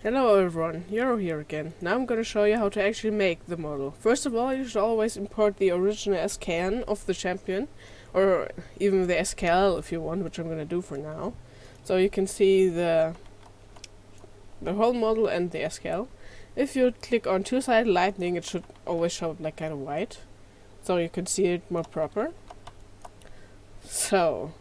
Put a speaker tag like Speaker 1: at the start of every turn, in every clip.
Speaker 1: Hello everyone, Yorû here again. Now I'm gonna show you how to actually make the model. First of all, you should always import the original scan of the champion, or even the SKL if you want, which I'm gonna do for now. So you can see the whole model and the SKL. If you click on two-sided lightning, it should always show up like kind of white, so you can see it more proper. So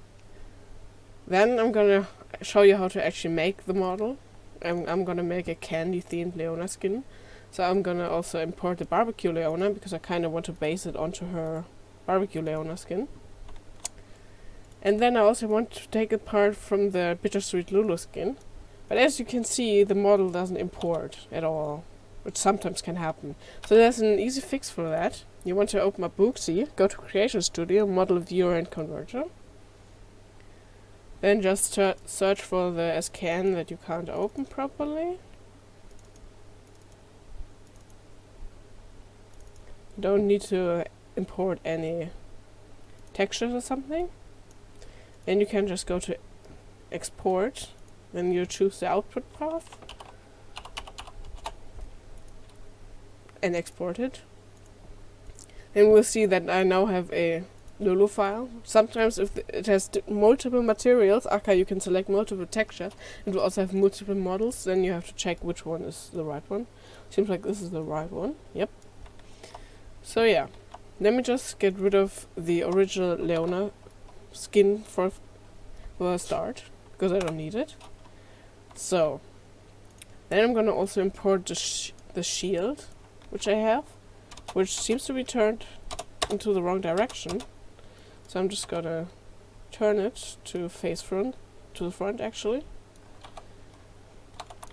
Speaker 1: then I'm gonna show you how to actually make the model. I'm gonna make a candy themed Leona skin, so I'm gonna also import the barbecue Leona because I kind of want to base it onto her barbecue Leona skin. And then I also want to take it apart from the bittersweet Lulu skin, but as you can see the model doesn't import at all, which sometimes can happen. So there's an easy fix for that. You want to open up Booksy, go to Creation Studio, Model Viewer and Converter. Then just search for the scan that you can't open properly. You don't need to import any textures or something. Then you can just go to export. Then you choose the output path and export it. And we'll see that I now have a Lulu file. Sometimes if it has multiple materials, okay, you can select multiple textures. It will also have multiple models, then you have to check which one is the right one. Seems like this is the right one. Yep. So yeah, let me just get rid of the original Leona skin for a start, because I don't need it. So then I'm gonna also import the shield, which I have, which seems to be turned into the wrong direction. So I'm just gonna turn it to the front actually.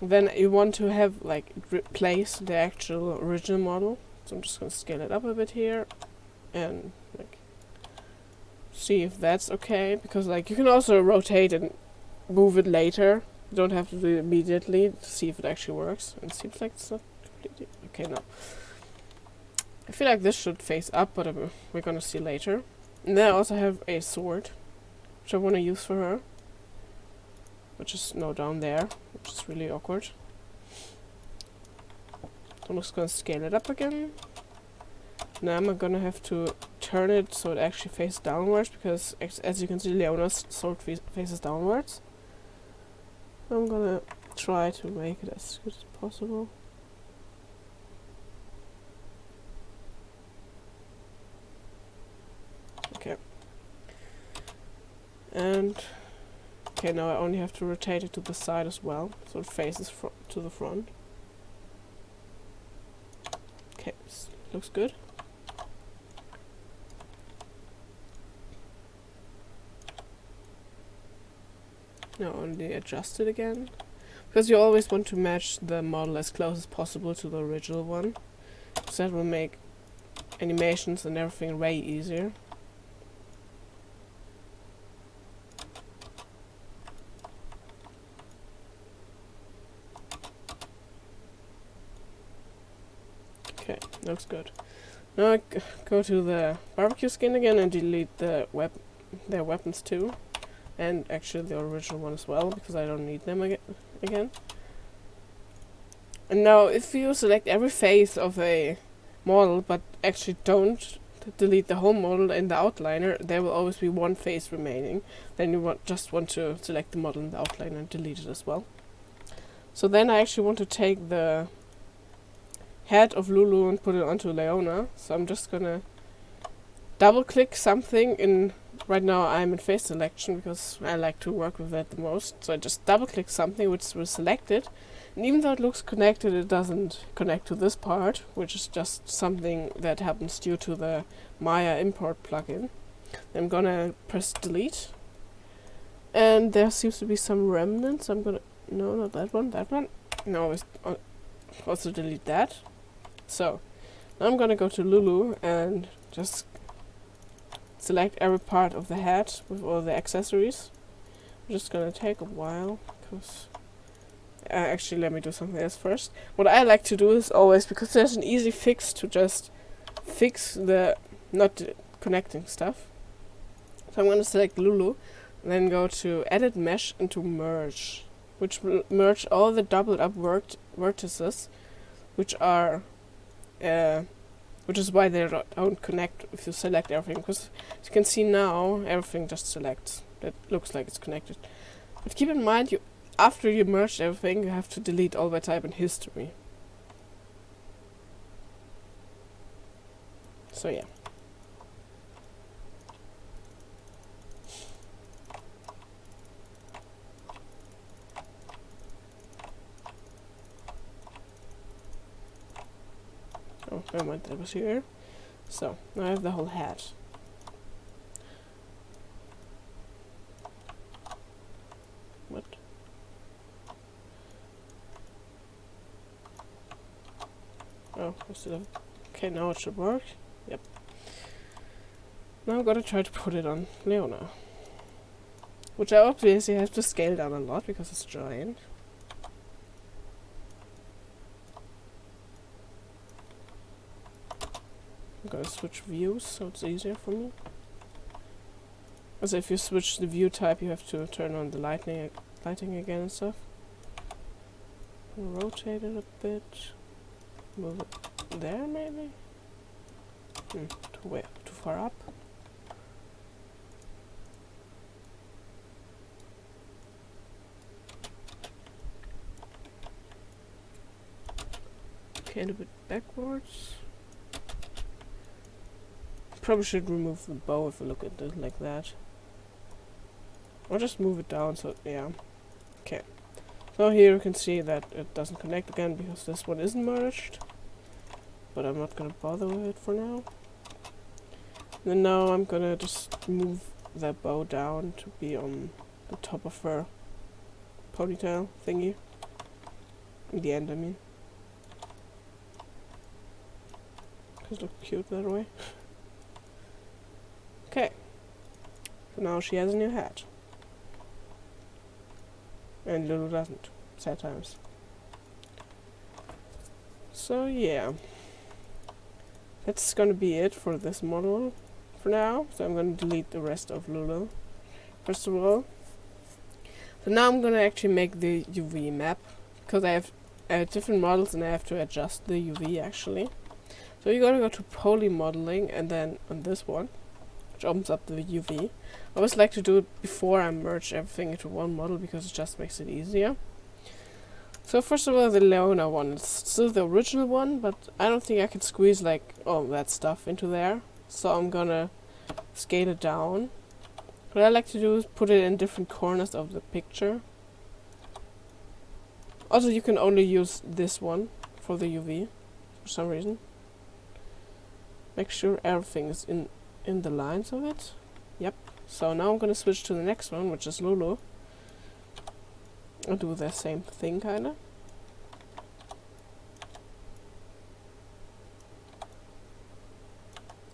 Speaker 1: Then you want to have like replace the actual original model. So I'm just gonna scale it up a bit here and like see if that's okay, because like you can also rotate and move it later. You don't have to do it immediately to see if it actually works. And it seems like it's not completely okay now. I feel like this should face up, but we're gonna see later. And then I also have a sword, which I want to use for her, which is no down there, which is really awkward. So I'm just gonna scale it up again. Now I'm gonna have to turn it so it actually faces downwards, because as you can see, Leona's sword faces downwards. I'm gonna try to make it as good as possible. Okay. And okay, now I only have to rotate it to the side as well, so it faces to the front. Okay, looks good. Now only adjust it again, because you always want to match the model as close as possible to the original one, because that will make animations and everything way easier. Okay, looks good. Now I go to the barbecue skin again and delete their weapons too, and actually the original one as well, because I don't need them again. And now if you select every face of a model but actually don't delete the whole model in the outliner, there will always be one face remaining. Then you just want to select the model in the outliner and delete it as well. So then I actually want to take the head of Lulu and put it onto Leona. So I'm just gonna double click something in. Right now I'm in face selection because I like to work with that the most. So I just double click something which was selected, and even though it looks connected, it doesn't connect to this part, which is just something that happens due to the Maya import plugin. I'm gonna press delete, and there seems to be some remnants. I'm gonna no, not that one, that one. No, also delete that. So now I'm gonna go to Lulu and just select every part of the head with all the accessories. I'm just gonna take a while, because actually let me do something else first. What I like to do is always, because there's an easy fix to just fix the not connecting stuff. So I'm gonna select Lulu and then go to edit mesh and to merge. which will merge all the doubled up vertices, which are, which is why they don't connect if you select everything. Because as you can see now, everything just selects. That looks like it's connected. But keep in mind, after you merge everything, you have to delete all by type and history. So yeah. Oh, never mind, that was here. So, now I have the whole hat. What? Oh, I still have... Okay, now it should work. Yep. Now I'm gonna try to put it on Leona. Which I obviously have to scale down a lot because it's giant. I'm gonna switch views so it's easier for me. Also, if you switch the view type, you have to turn on the lighting again and stuff. Rotate it a bit. Move it there, maybe? Too far up. Okay, and a bit backwards. Probably should remove the bow if you look at it like that. Or just move it down, so yeah. Okay. So here you can see that it doesn't connect again because this one isn't merged. But I'm not gonna bother with it for now. And then now I'm gonna just move that bow down to be on the top of her ponytail thingy. In the end, I mean. Just look cute that way. Okay. So now she has a new hat. And Lulu doesn't. Sad times. So yeah. That's gonna be it for this model for now. So I'm gonna delete the rest of Lulu. First of all. So now I'm gonna actually make the UV map. Because I have different models and I have to adjust the UV actually. So you're gonna go to poly modeling and then on this one, which opens up the UV. I always like to do it before I merge everything into one model because it just makes it easier. So first of all, the Leona one is still the original one, but I don't think I can squeeze like all that stuff into there. So I'm gonna scale it down. What I like to do is put it in different corners of the picture. Also, you can only use this one for the UV for some reason. Make sure everything is in the lines of it. Yep. So now I'm gonna switch to the next one, which is Lulu. I'll do the same thing kinda.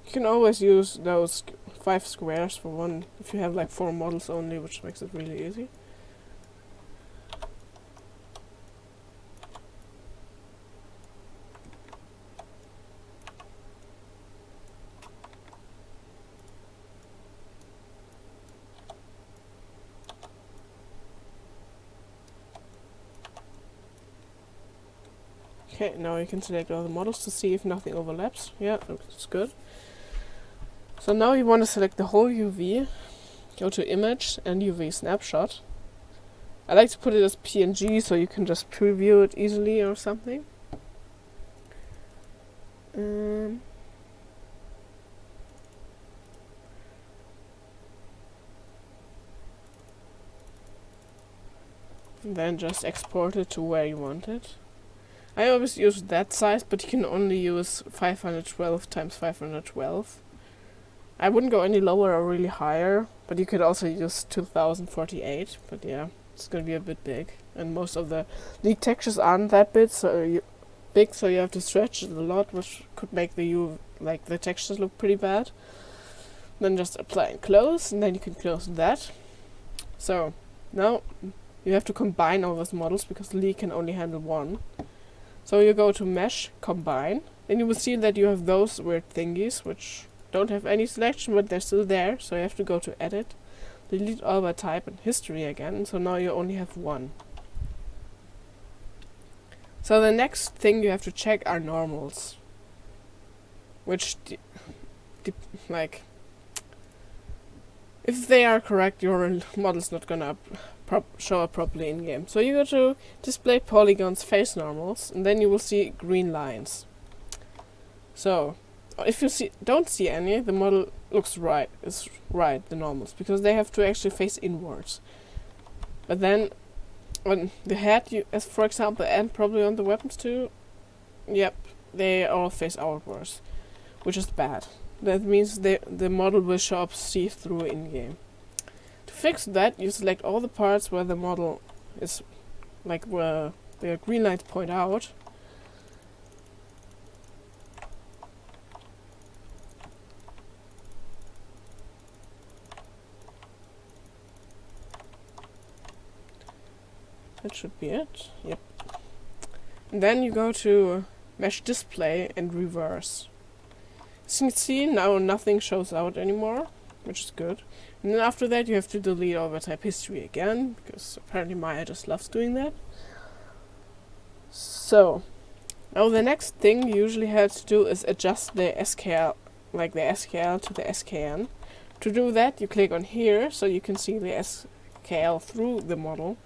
Speaker 1: You can always use those 5 squares for one if you have like 4 models only, which makes it really easy. Okay, now you can select all the models to see if nothing overlaps. Yeah, that's good. So now you want to select the whole UV, go to image and UV snapshot. I like to put it as PNG so you can just preview it easily or something. And then just export it to where you want it. I always use that size, but you can only use 512 times 512. I wouldn't go any lower or really higher, but you could also use 2048. But yeah, it's gonna be a bit big, and most of the leak textures aren't that big, so you have to stretch it a lot, which could make the textures look pretty bad. Then just apply and close, and then you can close that. So now you have to combine all those models because leak can only handle one. So you go to Mesh, Combine, and you will see that you have those weird thingies, which don't have any selection, but they're still there. So you have to go to Edit, delete all by type and history again, so now you only have one. So the next thing you have to check are normals, which like, if they are correct, your model's not gonna show up properly in game. So you go to display polygons, face normals, and then you will see green lines. So if you don't see any, the model looks right. It's right, the normals, because they have to actually face inwards. But then on the head, as for example, and probably on the weapons too, yep, they all face outwards, which is bad. That means the model will show up see-through in-game. To fix that, you select all the parts where the model is, like where the green lines point out. That should be it. Yep. And then you go to Mesh Display and Reverse. As you can see, now nothing shows out anymore, which is good. And then after that you have to delete all the type history again, because apparently Maya just loves doing that. So, now the next thing you usually have to do is adjust the SKL, like the SKL to the SKN. To do that, you click on here, so you can see the SKL through the model.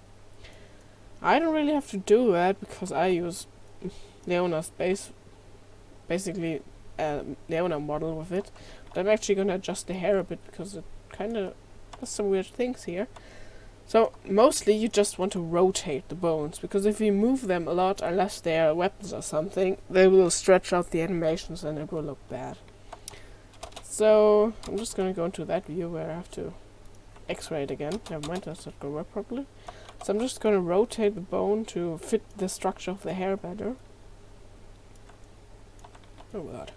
Speaker 1: I don't really have to do that, because I use Leona's basically Leona model with it. But I'm actually gonna adjust the hair a bit, because it kinda does some weird things here. So mostly you just want to rotate the bones, because if you move them a lot, unless they are weapons or something, they will stretch out the animations and it will look bad. So I'm just gonna go into that view where I have to X-ray it again. Never mind, that's not gonna work properly. So I'm just gonna rotate the bone to fit the structure of the hair better. Oh god.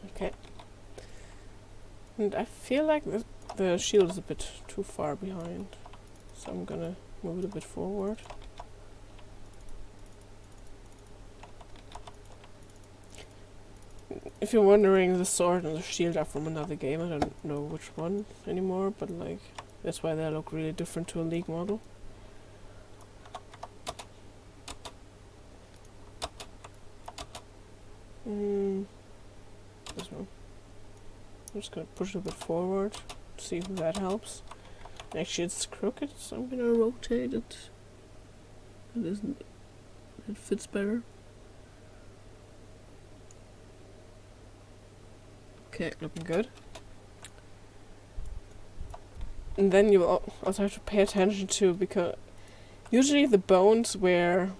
Speaker 1: Okay. And I feel like the shield is a bit too far behind, so I'm gonna move it a bit forward. If you're wondering, the sword and the shield are from another game. I don't know which one anymore, but like, that's why they look really different to a League model. This one. I'm just gonna push it a bit forward to see if that helps. Actually, it's crooked, so I'm gonna rotate it. It fits better. Okay, looking good. And then you also have to pay attention to, because usually the bones where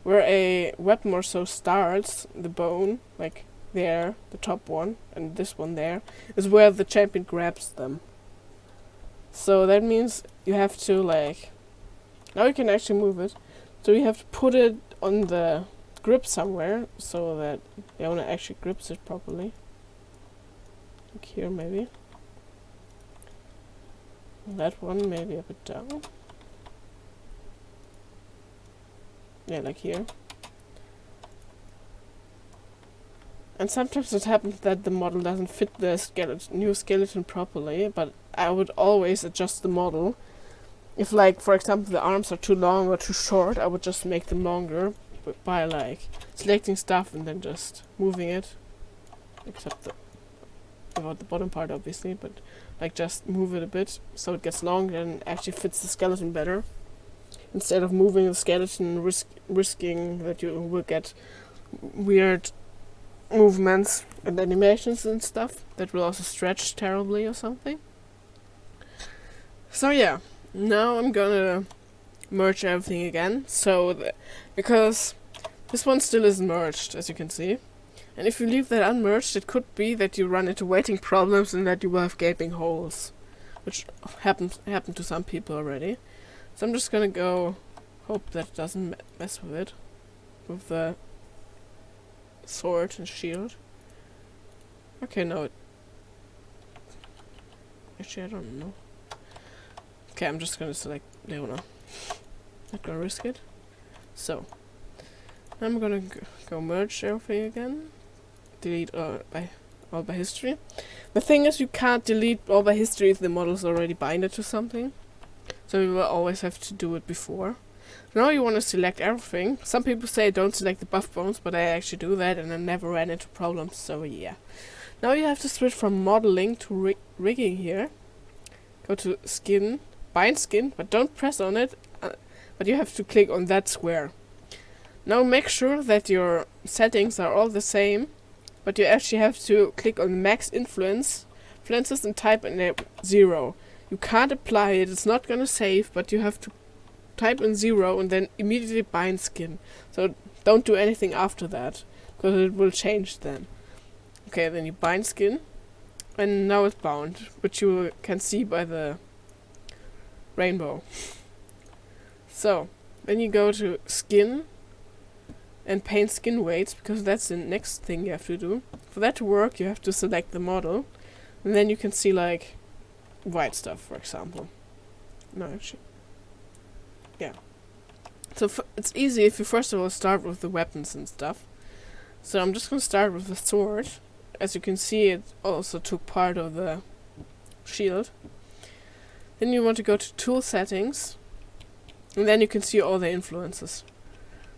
Speaker 1: a weapon or so starts, the bone, like there, the top one, and this one there, is where the champion grabs them. So that means you have to, like, now you can actually move it, so you have to put it on the grip somewhere, so that Leona actually grips it properly. Like here, maybe. And that one maybe a bit down. Yeah, like here. And sometimes it happens that the model doesn't fit the new skeleton properly, but I would always adjust the model. If, like, for example, the arms are too long or too short, I would just make them longer by, like, selecting stuff and then just moving it. Except about the bottom part, obviously, but, like, just move it a bit so it gets longer and actually fits the skeleton better. Instead of moving the skeleton, risking that you will get weird movements and animations and stuff that will also stretch terribly or something. So yeah, now I'm gonna merge everything again. So because this one still isn't merged, as you can see. And if you leave that unmerged, it could be that you run into weighting problems and that you will have gaping holes, which happened to some people already. So I'm just gonna go hope that it doesn't mess with it, with the sword and shield. Okay, no, it... Actually, I don't know. Okay, I'm just gonna select Leona. Not gonna risk it. So, I'm gonna go merge everything again. Delete all by history. The thing is, you can't delete all by history if the model is already binded to something. So you will always have to do it before. Now you want to select everything. Some people say don't select the buff bones, but I actually do that and I never ran into problems, so yeah. Now you have to switch from modeling to rigging here. Go to skin, bind skin, but don't press on it, but you have to click on that square. Now make sure that your settings are all the same, but you actually have to click on max influences and type in 0. You can't apply it, it's not gonna save, but you have to type in 0 and then immediately bind skin. So don't do anything after that, because it will change then. Okay, then you bind skin, and now it's bound, which you can see by the rainbow. So, then you go to skin, and paint skin weights, because that's the next thing you have to do. For that to work, you have to select the model, and then you can see like white stuff, for example. No, actually. Yeah. So it's easy if you first of all start with the weapons and stuff. So I'm just going to start with the sword. As you can see, it also took part of the shield. Then you want to go to tool settings, and then you can see all the influences.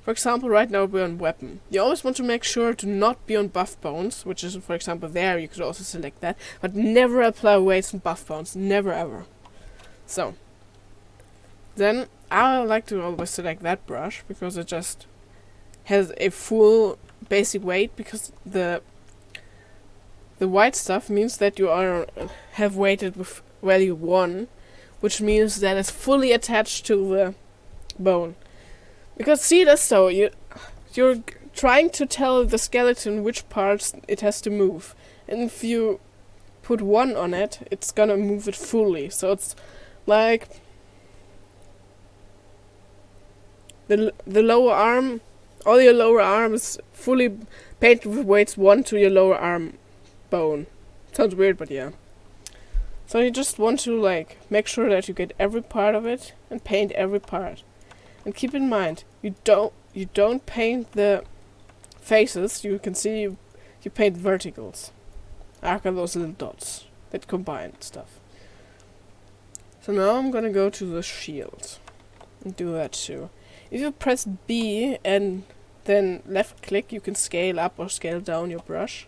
Speaker 1: For example, right now we're on weapon. You always want to make sure to not be on buff bones, which is, for example, there. You could also select that, but never apply weights on buff bones. Never ever. So, then I like to always select that brush, because it just has a full basic weight, because the white stuff means that you have weighted with value 1, which means that it's fully attached to the bone. Because see this, so you're trying to tell the skeleton which parts it has to move, and if you put 1 on it, it's gonna move it fully. So it's like the lower arm, all your lower arm is fully painted with weights 1 to your lower arm bone. Sounds weird, but yeah. So you just want to like make sure that you get every part of it and paint every part. And keep in mind, you don't paint the faces. You can see you paint verticals. After those little dots that combine stuff. So now I'm gonna go to the shield and do that too. If you press B and then left click, you can scale up or scale down your brush.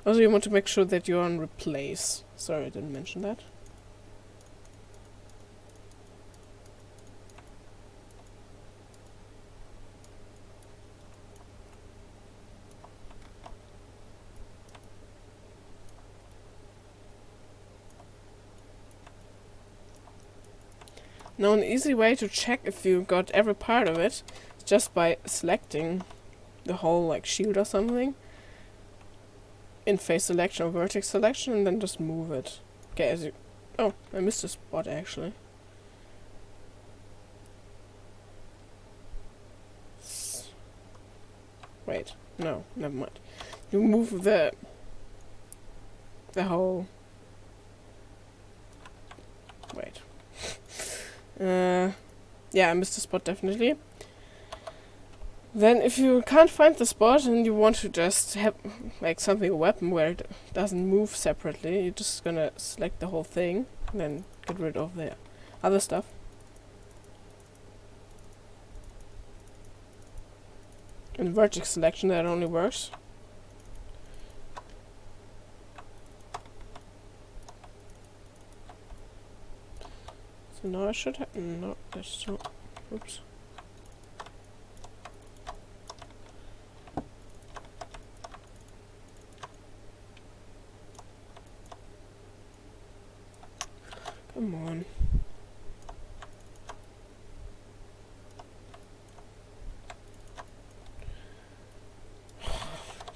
Speaker 1: Also, you want to make sure that you're on replace. Sorry, I didn't mention that. Now, an easy way to check if you got every part of it is just by selecting the whole like shield or something in face selection or vertex selection, and then just move it. Okay, oh, I missed a spot actually. Wait, no, never mind. You move the whole. Wait. Yeah, I missed the spot definitely. Then if you can't find the spot and you want to just have like something, a weapon where it doesn't move separately, you're just gonna select the whole thing and then get rid of the other stuff. In vertex selection that only works. So now I should have... No, that's still... Oops. Come on.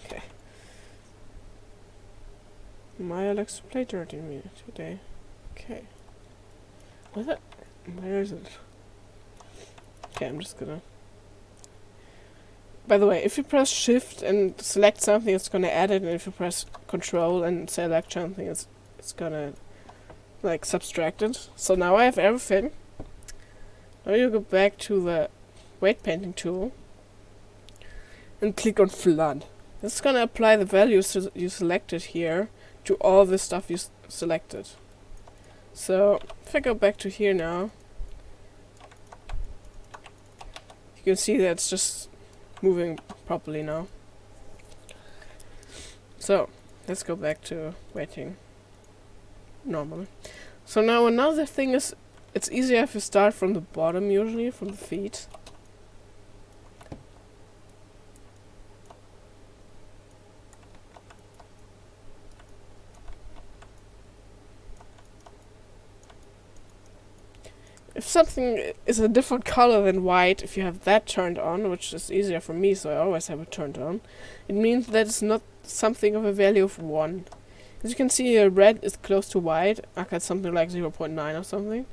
Speaker 1: Okay. Maya likes to play dirty me today. Okay. Where is it? Okay, I'm just gonna... By the way, if you press shift and select something, it's gonna add it, and if you press control and select something, it's gonna like subtract it. So now I have everything. Now you go back to the weight painting tool and click on flood. It's gonna apply the values you selected here to all the stuff you selected. So if I go back to here now, you can see that it's just moving properly now. So let's go back to waiting normally. So now another thing is, it's easier if you start from the bottom, usually from the feet. If something is a different color than white, if you have that turned on, which is easier for me, so I always have it turned on, it means that it's not something of a value of 1. As you can see here, red is close to white. I got something like 0.9 or something.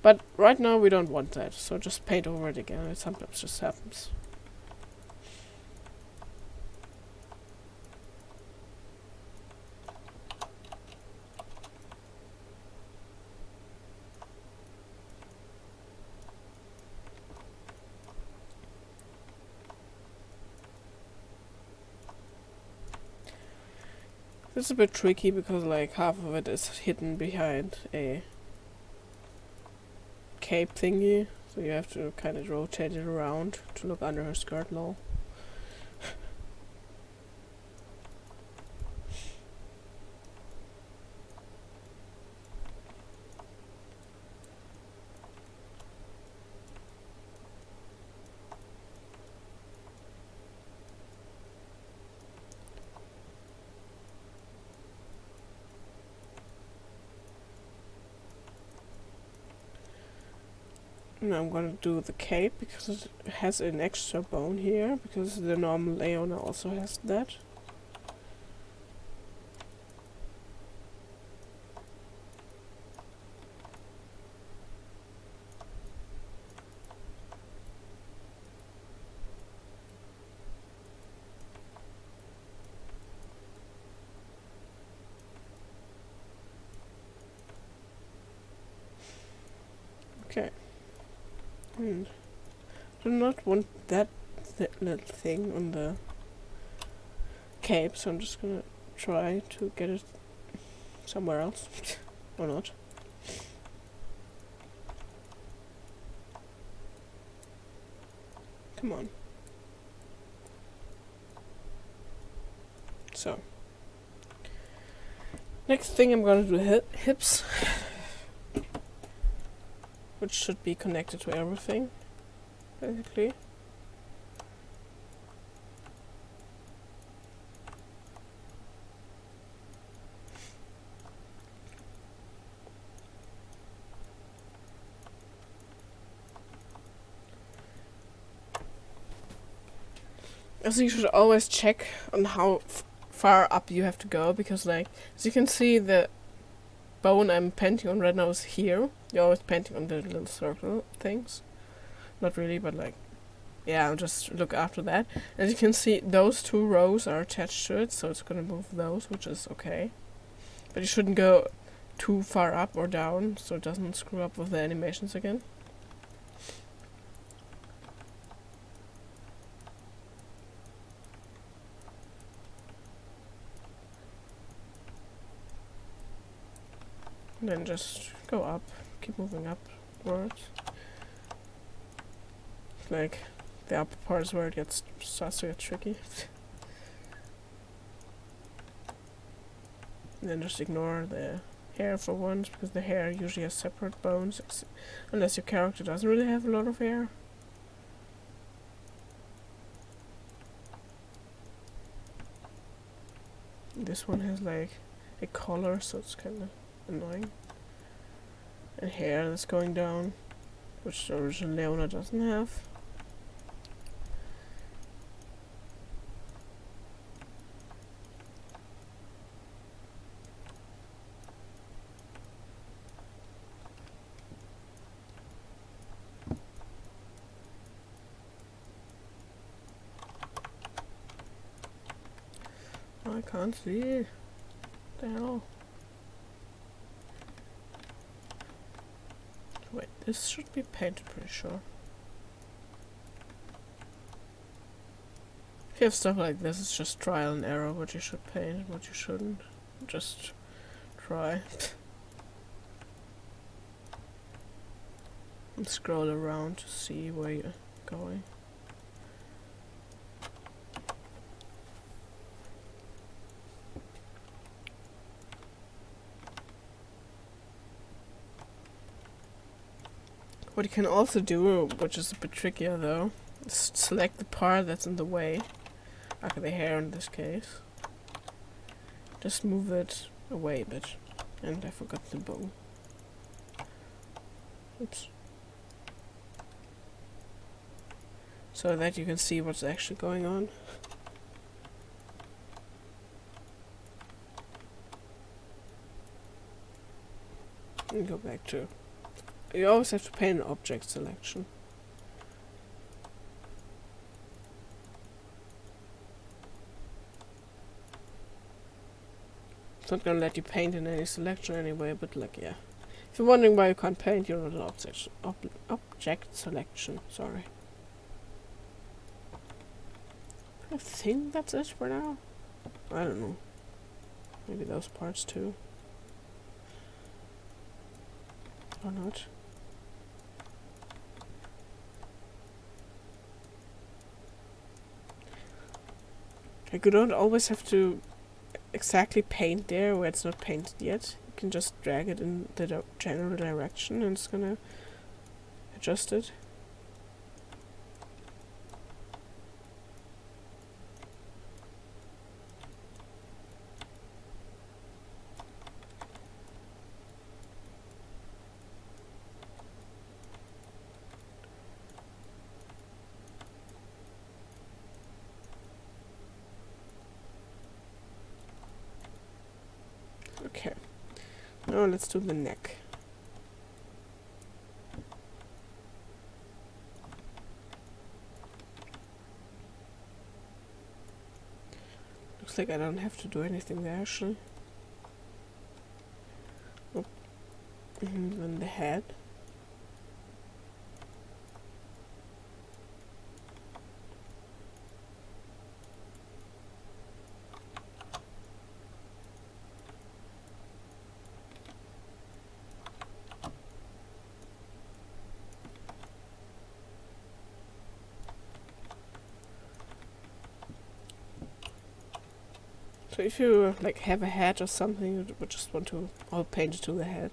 Speaker 1: But right now we don't want that, so just paint over it again. It sometimes just happens. This is a bit tricky because like half of it is hidden behind a cape thingy, so you have to kind of rotate it around to look under her skirt. Lol. Now I'm gonna do the cape because it has an extra bone here, because the normal Leona also has that. Okay. And I do not want that little thing on the cape, so I'm just gonna try to get it somewhere else. Or not. Come on. So. Next thing I'm gonna do hips. Which should be connected to everything, basically. Also, you should always check on how far up you have to go, because like, as you can see, the bone I'm painting on right now is here. You're always painting on the little circle things. Not really, but like, yeah, I'll just look after that. As you can see, those 2 rows are attached to it, so it's gonna move those, which is okay. But you shouldn't go too far up or down, so it doesn't screw up with the animations again. And then just go up, keep moving upwards. Like, the upper part is where it starts to get tricky. And then just ignore the hair for once, because the hair usually has separate bones, unless your character doesn't really have a lot of hair. This one has like a collar, so it's kind of annoying. And hair that's going down, which the original Leona doesn't have. I can't see. What the hell? Wait, this should be painted, pretty sure. If you have stuff like this, it's just trial and error, what you should paint, what you shouldn't. Just try. And scroll around to see where you're going. What you can also do, which is a bit trickier though, is select the part that's in the way, like the hair in this case. Just move it away a bit. And I forgot the bow. Oops. So that you can see what's actually going on. And go back to... You always have to paint an object selection. It's not gonna let you paint in any selection anyway, but like, yeah. If you're wondering why you can't paint, you're not an object selection, sorry. I think that's it for now. I don't know. Maybe those parts too. Or not. Like, you don't always have to exactly paint there where it's not painted yet. You can just drag it in the general direction and it's gonna adjust it. Okay, now let's do the neck. Looks like I don't have to do anything there actually. Oh. And then the head. So if you like have a head or something, you would just want to all paint it to the head.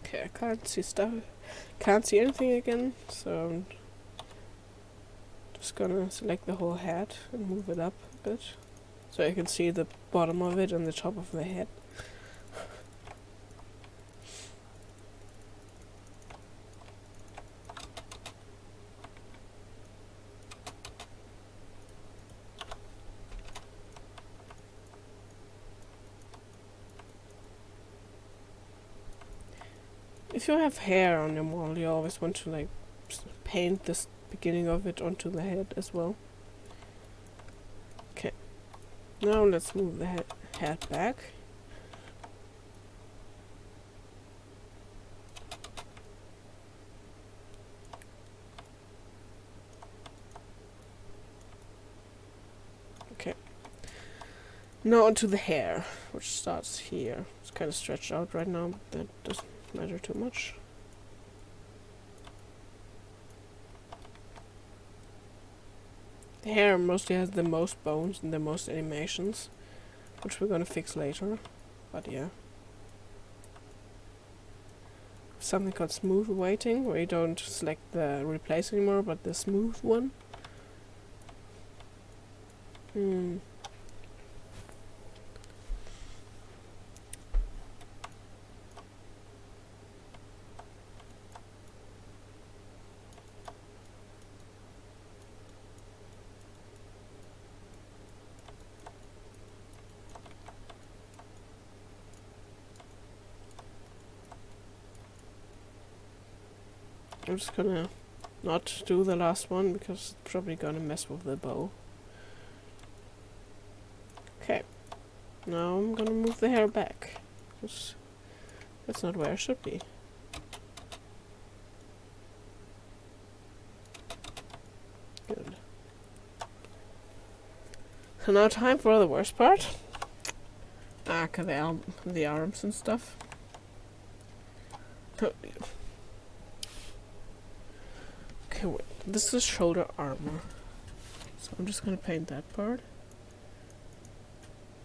Speaker 1: Okay, I can't see stuff. Can't see anything again, so I'm just gonna select the whole head and move it up a bit, so I can see the bottom of it and the top of the head. If you have hair on your model, you always want to like paint this beginning of it onto the head as well. Okay, now let's move the head back. Okay, now onto the hair, which starts here. It's kind of stretched out right now, but that doesn't matter too much. The hair mostly has the most bones and the most animations, which we're gonna fix later, but yeah. Something called smooth weighting, where you don't select the replace anymore, but the smooth one. I'm just gonna not do the last one because it's probably gonna mess with the bow. Okay. Now I'm gonna move the hair back. Because that's not where it should be. Good. So now time for the worst part. Okay, the arms and stuff. Okay, wait. This is shoulder armor. So I'm just gonna paint that part.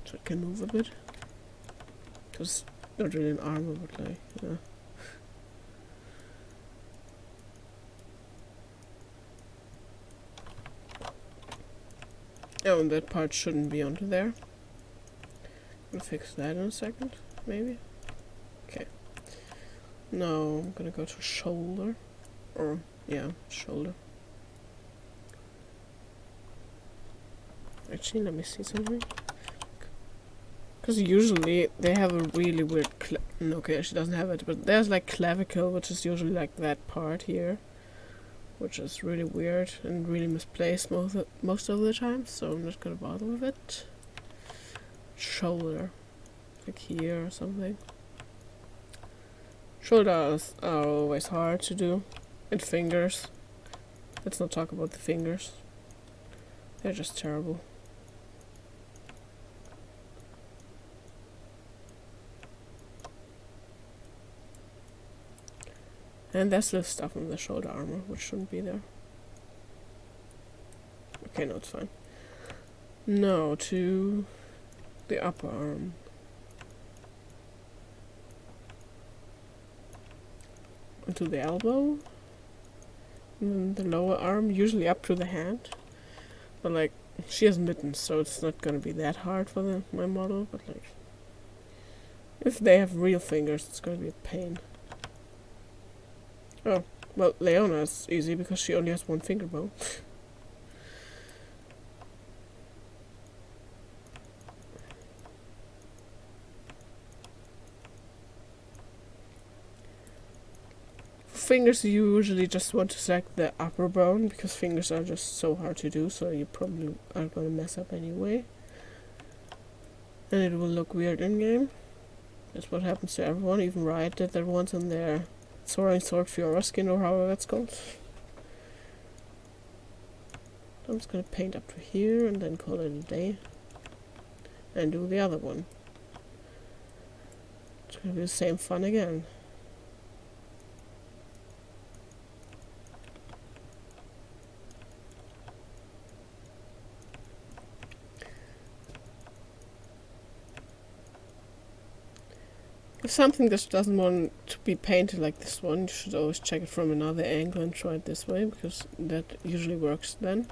Speaker 1: So it can move a bit. Because not really an armor, but like, yeah. Oh, and that part shouldn't be onto there. I'll fix that in a second, maybe. Okay. Now I'm gonna go to shoulder. Or, yeah, shoulder. Actually, let me see something. Because usually they have a really weird no, okay, she doesn't have it, but there's like clavicle, which is usually like that part here. Which is really weird and really misplaced most of the time, so I'm not gonna bother with it. Shoulder. Like here or something. Shoulders are always hard to do. And fingers. Let's not talk about the fingers. They're just terrible. And there's still stuff on the shoulder armor, which shouldn't be there. Okay, no, it's fine. Now to the upper arm. And to the elbow. And then the lower arm, usually up to the hand. But like, she has mittens, so it's not gonna be that hard for my model, but like, if they have real fingers, it's gonna be a pain. Oh, well, Leona is easy because she only has one finger bone. For fingers, you usually just want to select the upper bone because fingers are just so hard to do, so you probably are gonna mess up anyway. And it will look weird in game. That's what happens to everyone. Even Riot did that once in their Soaring Sword for Yorû or however it's called. I'm just gonna paint up to here and then call it a day. And do the other one. It's gonna be the same fun again. If something just doesn't want to be painted like this one, you should always check it from another angle and try it this way, because that usually works then.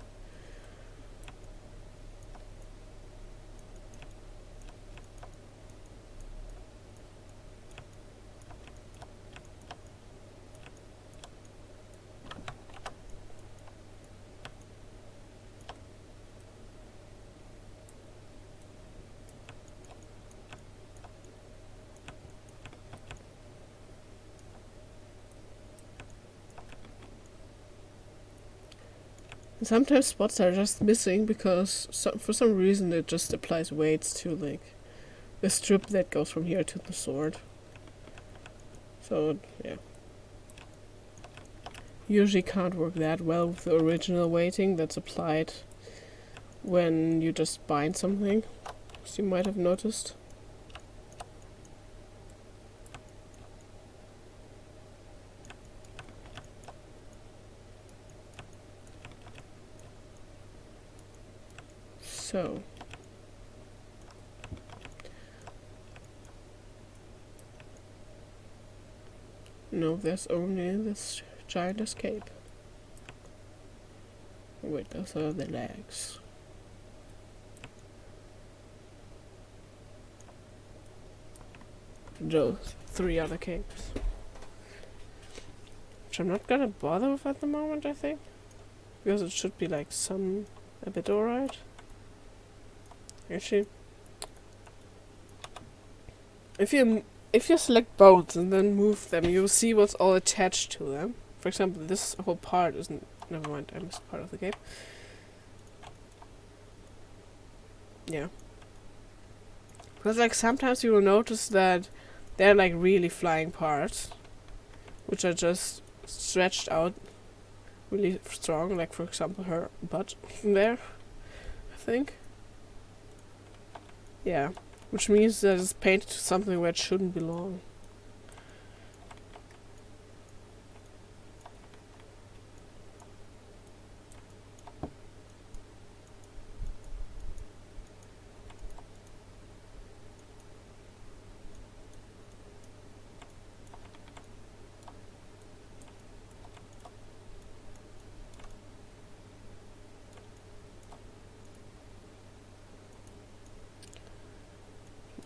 Speaker 1: And sometimes spots are just missing because for some reason it just applies weights to like the strip that goes from here to the sword. So yeah, usually can't work that well with the original weighting that's applied when you just bind something, as you might have noticed. So no, there's only this giant escape. Wait, those are the legs. Those 3 other capes. Which I'm not gonna bother with at the moment, I think. Because it should be like a bit alright. Actually, if you select both and then move them, you'll see what's all attached to them. For example, this whole part isn't. Never mind, I missed part of the game. Yeah. Because like sometimes you will notice that they're like really flying parts, which are just stretched out really strong. Like for example, her butt there, I think. Yeah, which means that it's painted to something where it shouldn't belong.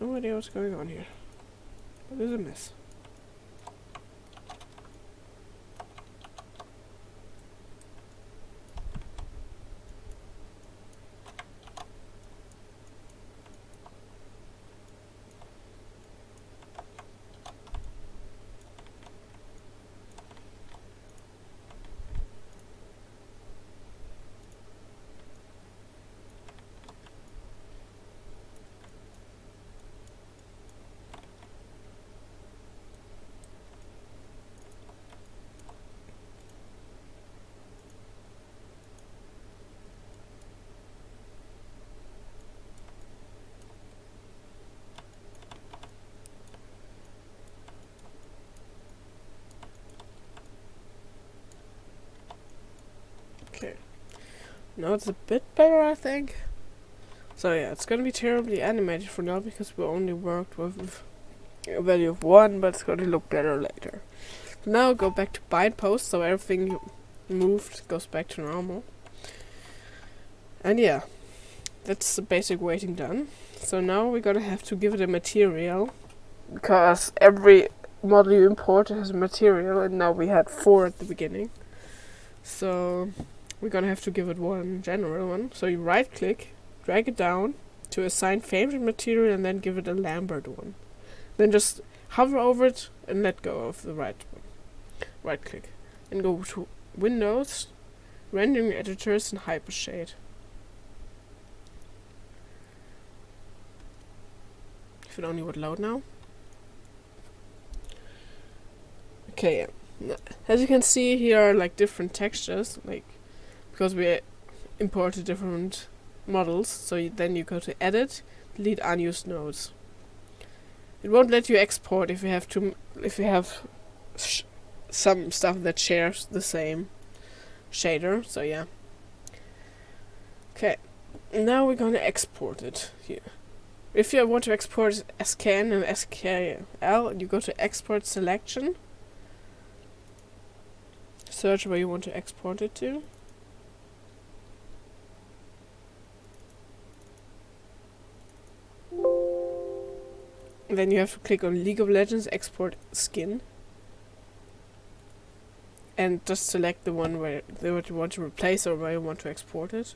Speaker 1: No idea what's going on here, but it's a mess. Okay. Now it's a bit better, I think. So yeah, it's gonna be terribly animated for now because we only worked with a value of 1, but it's gonna look better later. So now go back to bind post, so everything you moved goes back to normal. And yeah, that's the basic weighting done. So now we're gonna have to give it a material, because every model you import has a material, and now we had 4 at the beginning. So we're gonna have to give it one general one. So you right click, drag it down to assign favorite material, and then give it a Lambert one. Then just hover over it and let go of the right one. Right click and go to Windows, Rendering Editors, and Hypershade. If it only would load now. Okay, yeah. As you can see, here are like different textures, like because we imported different models. So then you go to Edit, delete unused nodes. It won't let you export if you have some stuff that shares the same shader. So yeah. Okay, now we're gonna export it here. If you want to export SKN and SKL, you go to Export Selection. Search where you want to export it to. Then you have to click on League of Legends Export Skin. And just select the one where you want to replace or where you want to export it.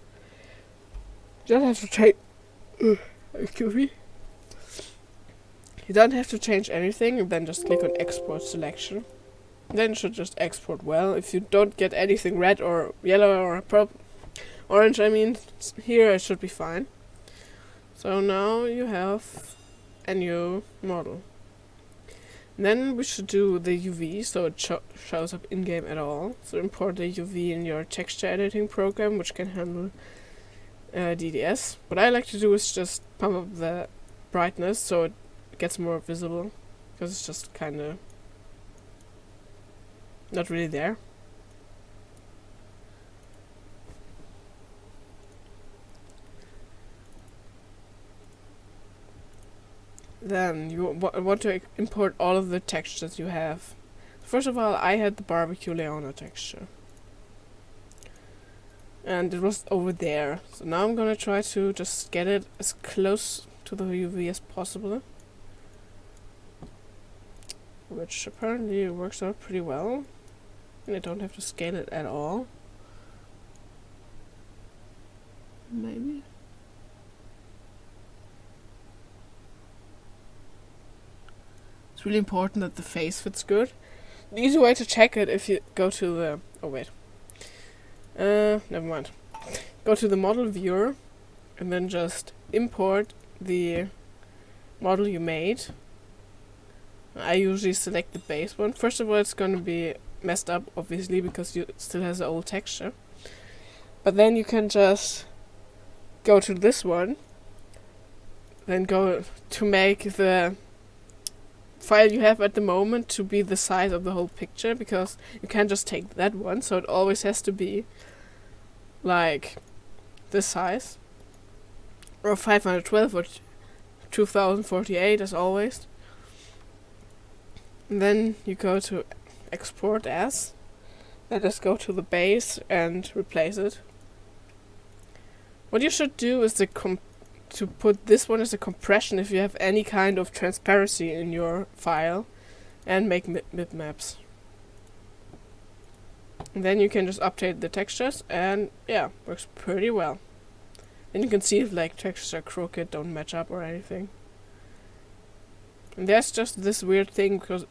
Speaker 1: You don't have to change. Excuse me. You don't have to change anything, and then just click on Export Selection. Then it should just export well. If you don't get anything red or yellow or orange, I mean, here it should be fine. So now you have a new model. Then we should do the UV so it shows up in-game at all. So import the UV in your texture editing program, which can handle DDS. What I like to do is just pump up the brightness so it gets more visible, because it's just kind of not really there. Then you want to import all of the textures you have. First of all, I had the barbecue Leona texture. And it was over there. So now I'm gonna try to just get it as close to the UV as possible. Which apparently works out pretty well. And I don't have to scale it at all. Maybe. It's really important that the face fits good. The easy way to check it if you go to the... Oh, wait. Never mind. Go to the model viewer and then just import the model you made. I usually select the base one. First of all, it's going to be messed up, obviously, because it still has the old texture. But then you can just go to this one, then go to make the file you have at the moment to be the size of the whole picture, because you can't just take that one, so it always has to be like this size, or 512 or 2048 as always. And then you go to export as, then just go to the base and replace it. What you should do is to put this one as a compression if you have any kind of transparency in your file, and make bitmaps. And then you can just update the textures, and yeah, works pretty well. Then you can see if like textures are crooked, don't match up or anything. And there's just this weird thing because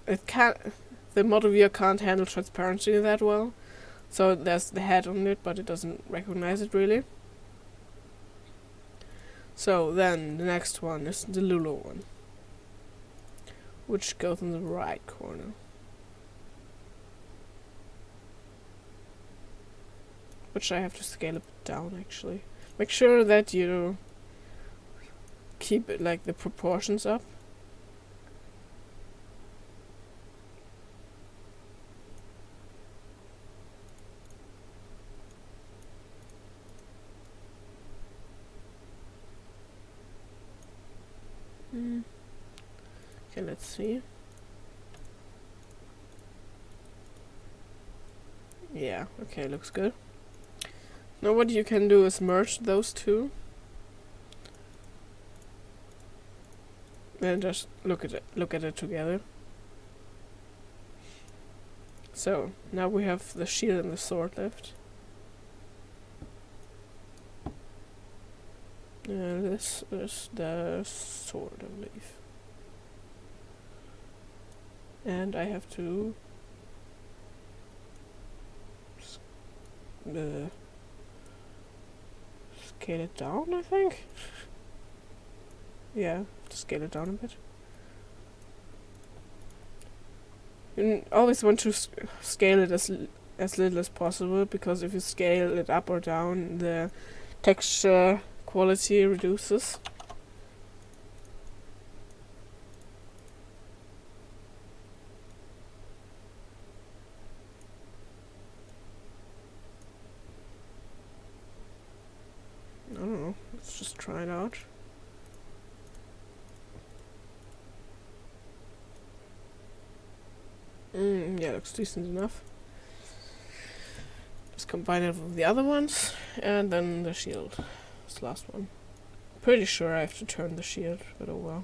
Speaker 1: the model viewer can't handle transparency that well. So there's the head on it, but it doesn't recognize it really. So then the next one is the Lulu one, which goes in the right corner. Which I have to scale a bit down actually. Make sure that you keep it like the proportions up. Okay, let's see. Yeah, okay, looks good. Now what you can do is merge those two. And just look at it together. So, now we have the shield and the sword left. This is the sword, I believe. And I have to scale it down, I think. Yeah, to scale it down a bit. You always want to scale it as little as possible, because if you scale it up or down, the texture quality reduces. I don't know, let's just try it out. Yeah, looks decent enough. Just combine it with the other ones, and then the shield. This last one. Pretty sure I have to turn the shield, but oh well.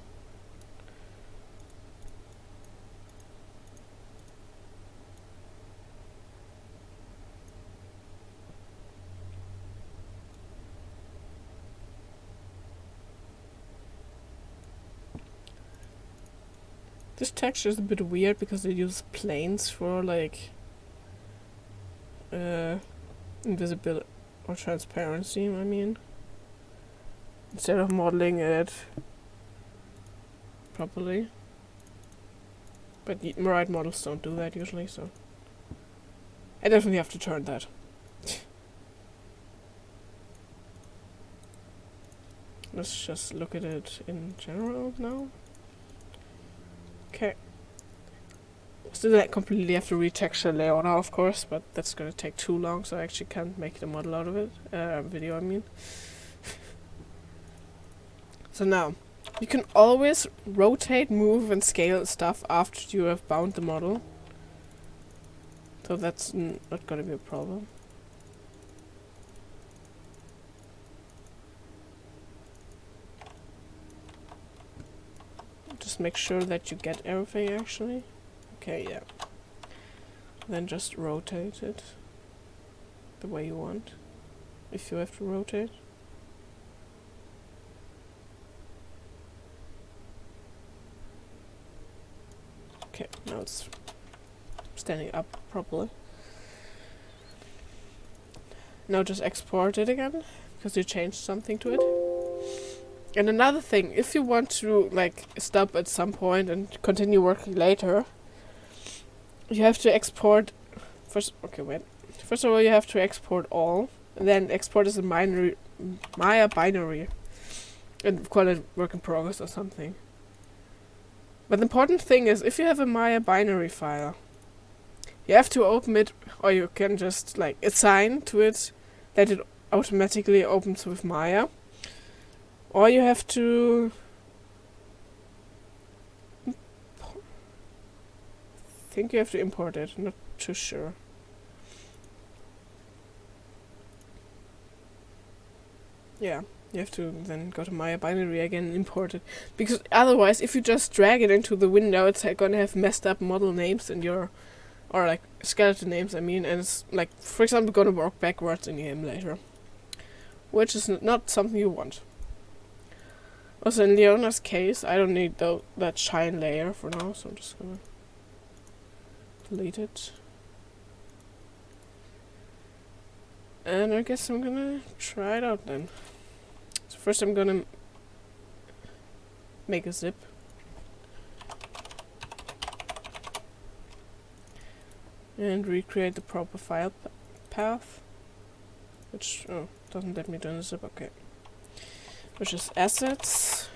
Speaker 1: This texture is a bit weird because they use planes for like invisibility or transparency, I mean, instead of modeling it properly. But right models don't do that usually, so I definitely have to turn that. Let's just look at it in general now. Okay. Still like completely have to retexture Leona, of course, but that's gonna take too long, so I actually can't make the model out of it. Video, I mean. So now, you can always rotate, move, and scale stuff after you have bound the model. So that's not gonna be a problem. Just make sure that you get everything actually. Okay, yeah. Then just rotate it the way you want, if you have to rotate. Okay, now it's standing up properly. Now just export it again, because you changed something to it. And another thing, if you want to like stop at some point and continue working later, you have to export first. Okay, wait. First of all, you have to export all, and then export as a Maya binary, and call it work in progress or something. But the important thing is, if you have a Maya binary file, you have to open it, or you can just like assign to it that it automatically opens with Maya, or you have to think you have to import it. I'm not too sure. Yeah, you have to then go to Maya binary again and import it, because otherwise, if you just drag it into the window, it's gonna have messed up model names in your, or like skeleton names, I mean, and it's like, for example, gonna work backwards in the game later, which is not something you want. Also, in Leona's case, I don't need that shine layer for now, so I'm just gonna delete it. And I guess I'm gonna try it out then. So first I'm gonna make a zip. And recreate the proper file path. Which, doesn't let me do the zip, okay. Which is assets.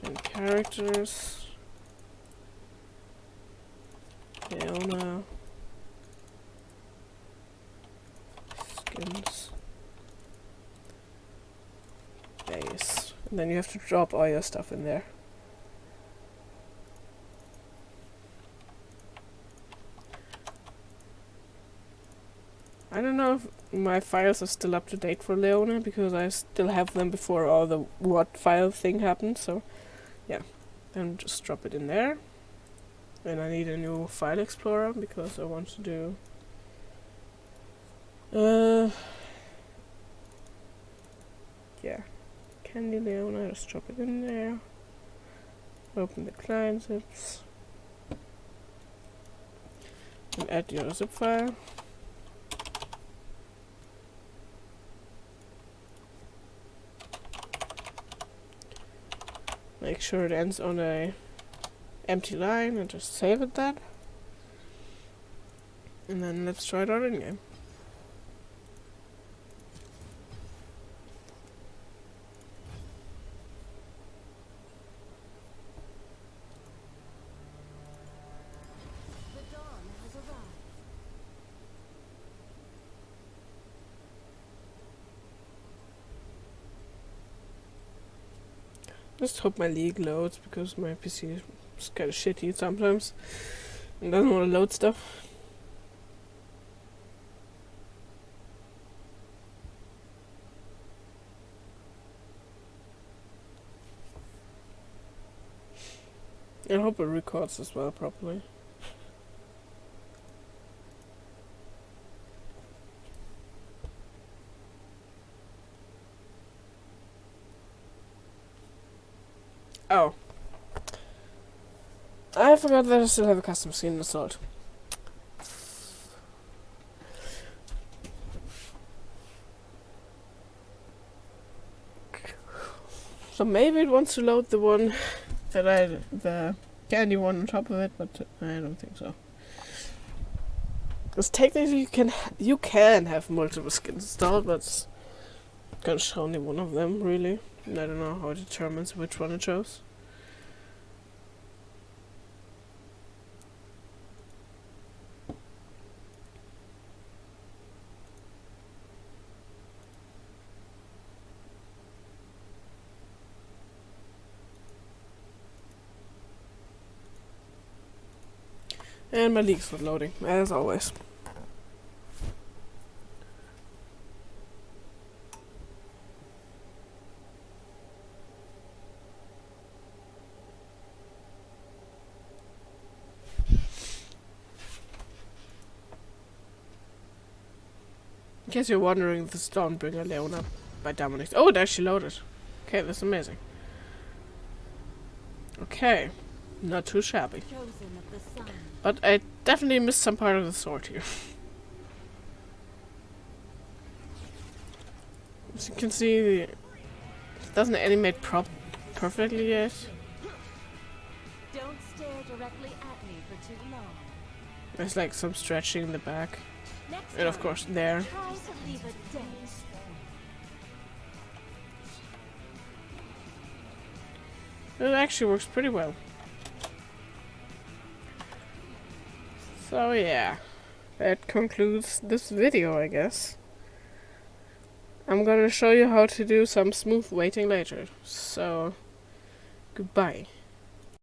Speaker 1: And characters. Leona. Skins. Base. And then you have to drop all your stuff in there. I don't know if my files are still up to date for Leona, because I still have them before all the what file thing happened, so yeah. Then just drop it in there. And I need a new file explorer, because I want to do yeah, Candy Leona, just drop it in there. Open the client zips. And add your zip file. Make sure it ends on a empty line and just save it then. And then let's try it out in game. Just hope my league loads, because my PC is kind of shitty sometimes and doesn't want to load stuff. I hope it records as well properly. Oh. I forgot that I still have a custom skin installed. So maybe it wants to load the one that the candy one on top of it, but I don't think so. Because technically you can have multiple skins installed, but it's gonna show only one of them, really. And I don't know how it determines which one it shows. And my league's not loading, as always. In case you're wondering, the Stormbringer Leona by Dominic. Oh, it actually loaded. Okay, that's amazing. Okay. Not too shabby.
Speaker 2: Chosen of the sun.
Speaker 1: But I definitely missed some part of the sword here. As you can see, it doesn't animate perfectly yet.
Speaker 2: Don't stare directly at me for too long.
Speaker 1: There's like some stretching in the back.
Speaker 2: Next
Speaker 1: And of
Speaker 2: time,
Speaker 1: course there.
Speaker 2: try to leave a dent.
Speaker 1: It actually works pretty well. So yeah, that concludes this video, I guess. I'm gonna show you how to do some smooth waiting later. So, goodbye.